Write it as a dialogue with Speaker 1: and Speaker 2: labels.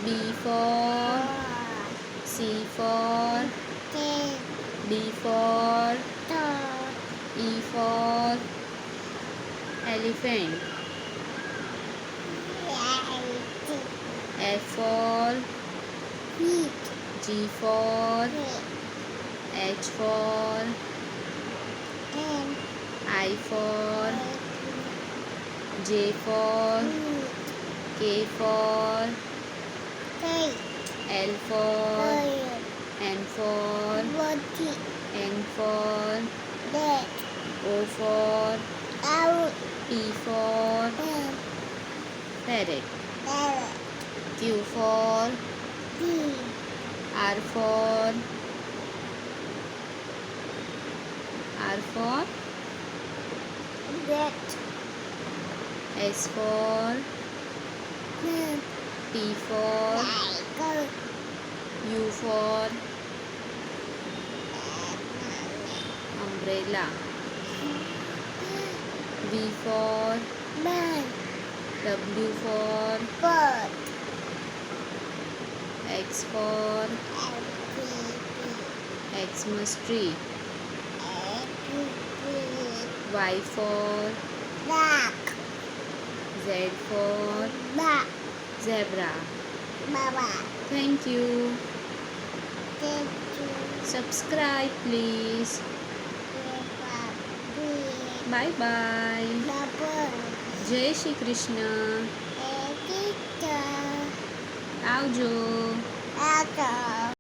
Speaker 1: B for C for D for E for elephant. F for G for H for I for J for K for L for M for N for O for P for parrot. Q for R for S for T for U for umbrella. V for W for X for Xmas tree. Y for Z for zebra. Thank you. Subscribe please. Bye bye. જય શ્રી કૃષ્ણ. આવજો.